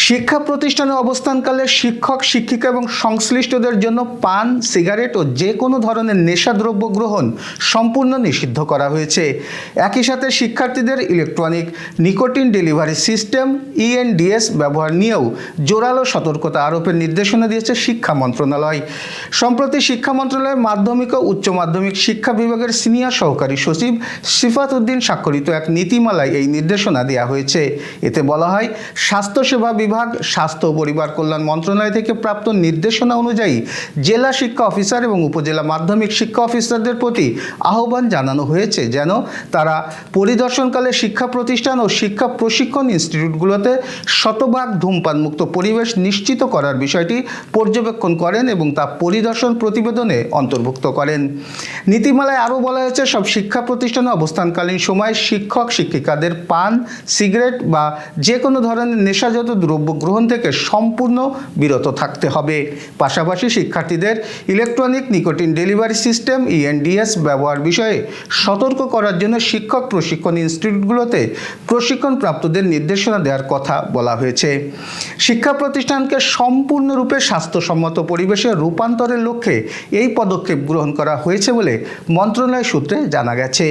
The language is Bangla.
শিক্ষা প্রতিষ্ঠানে অবস্থানকালে শিক্ষক শিক্ষিকা এবং সংশ্লিষ্টদের জন্য পান, সিগারেট ও যে কোনো ধরনের নেশাদ্রব্য গ্রহণ সম্পূর্ণ নিষিদ্ধ করা হয়েছে। একই সাথে শিক্ষার্থীদের electronic nicotine delivery system ENDS ব্যবহার নিয়েও জোরালো সতর্কতা আরোপের নির্দেশনা দিয়েছে শিক্ষা মন্ত্রণালয়। সম্প্রতি শিক্ষা মন্ত্রণালয়ের মাধ্যমিক ও উচ্চ মাধ্যমিক শিক্ষা বিভাগের সিনিয়র সহকারী সচিব সিফাত উদ্দিন স্বাক্ষরিত এক নীতিমালায় এই নির্দেশনা দেওয়া হয়েছে। এতে বলা হয়, স্বাস্থ্যসেবা বিভাগ, স্বাস্থ্য ও পরিবার কল্যাণ মন্ত্রণালয় থেকে প্রাপ্ত নির্দেশনা অনুযায়ী জেলা শিক্ষা অফিসার এবং উপজেলা মাধ্যমিক শিক্ষা অফিসারদের প্রতি আহ্বান জানানো হয়েছে যেন তারা পরিদর্শনকালে শিক্ষা প্রতিষ্ঠান ও শিক্ষা প্রশিক্ষণ ইনস্টিটিউটগুলোতে শতভাগ ধূমপানমুক্ত পরিবেশ নিশ্চিত করার বিষয়টি পর্যবেক্ষণ করেন এবং তা পরিদর্শন প্রতিবেদনে অন্তর্ভুক্ত করেন। নীতিমালায় আরও বলা হয়েছে, সব শিক্ষা প্রতিষ্ঠানে অবস্থানকালীন সময় শিক্ষক শিক্ষিকাদের পান, সিগারেট বা যে কোনো ধরনের নেশাজাত দ্রব্য গ্রহণ থেকে সম্পূর্ণ বিরত থাকতে হবে। পাশাপাশি শিক্ষার্থীদের electronic nicotine delivery system ENDS ব্যবহার বিষয়ে সতর্ক করার জন্য শিক্ষক প্রশিক্ষণ ইনস্টিটিউটগুলোতে প্রশিক্ষণপ্রাপ্তদের নির্দেশনা দেওয়ার কথা বলা হয়েছে। শিক্ষা প্রতিষ্ঠানকে সম্পূর্ণরূপে স্বাস্থ্যসম্মত পরিবেশে রূপান্তরের লক্ষ্যে এই পদক্ষেপ গ্রহণ করা হয়েছে বলে মন্ত্রণালয় সূত্রে জানা গেছে।